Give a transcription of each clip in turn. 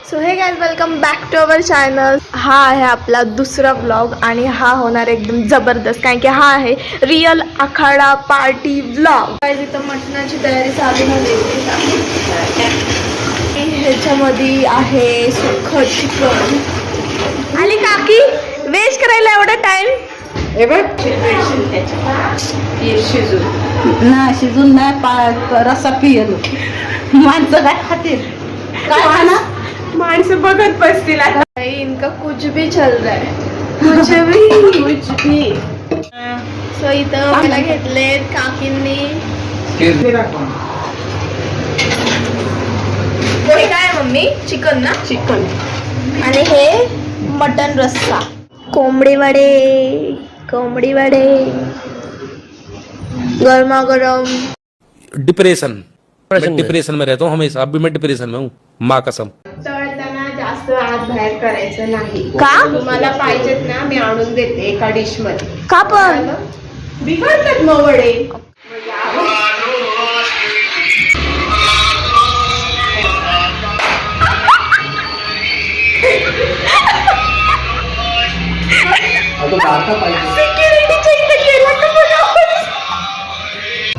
So hey guys, welcome back to our channel. हा आहे आपला दुसरा व्लॉग आणि हा होणार एकदम जबरदस्त, कारण की हा आहे रिअल आखाडा पार्टी व्लॉग. इथं मटणाची तयारी चालू झाली. ह्याच्यामध्ये आहे सुक्खं चिकन. आली काकी वेज करायला एवढा टाइम? ना शिजून नाही रस्सा पियलो माणसं काय खातील काय ना माणसं बघत बसतील आता. इनका कुछ भी चल रहा है, कुछ भी. सो इथं मला घेतलेत काकींनी. हे काय मम्मी? चिकन ना? चिकन आणि हे मटन रस्सा. कोंबडी वडे गरमागरम. डिप्रेशन में रहता हूँ हमेशा. अभी मैं डिप्रेशन में हूँ, माँ कसम. तळताना जास्त आत बाहेर करायचं नाही. का? तुम्हाला पाहिजेत ना, मी आणून देते एका डिश मध्ये. का पण बिघडतात मग वडे.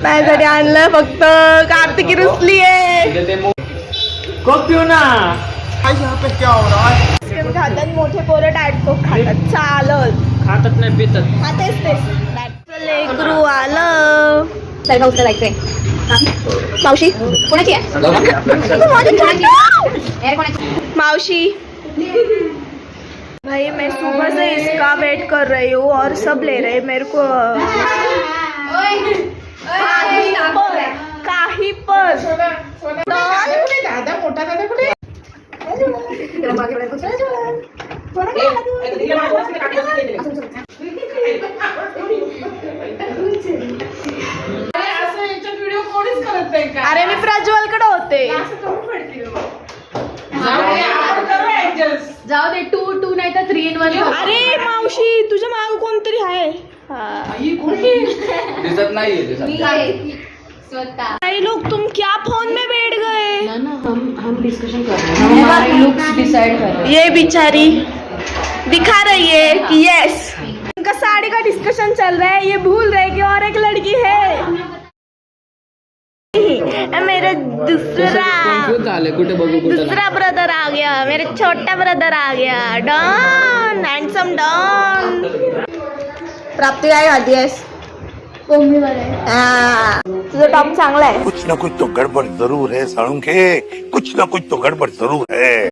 माझ्यासाठी आणलं फक्त. कार्तिकी रुसली आहे. खातात मोठे पोरं डायट खातात. चालत खातात नाही पितात खातेच ते लेकरू आलं. तर उचल ऐकते मावशी. कोणाची आहे? मावशी. भाई मैं सुबह से इसका वेट कर रही हूँ और सब ले रहे मेरे को. काही पण दादा मोठा दादा कुठे? अरे मी प्रज्वलकडे होते. जाऊ दे. 2 नाही तर 3 in 1. अरे मावशी तुझ्या माग कोणतरी आहे. दिसत नाही. स्वतः काही लोग तुम क्या फोन में बैठ गए? ना हम डिस्कशन कर रहे हैं. हमारे लुक्स डिसाइड कर रहे हैं. ये बेचारी दिखा रही है कि यस इनका साड़ी का डिस्कशन चल रहा है. ये भूल रहे कि और एक लड़की है. मेरा दूसरा ब्रदर आ गया. मेरा छोटा ब्रदर आ गया. Don handsome don. प्राप्ती काय खाती आहेस? तुझा टॉप चांगला आहे. कुछ ना कुछ तो गड़बड़ जरूर है साळुंखे, कुछ ना कुछ तो गड़बड़ जरूर है.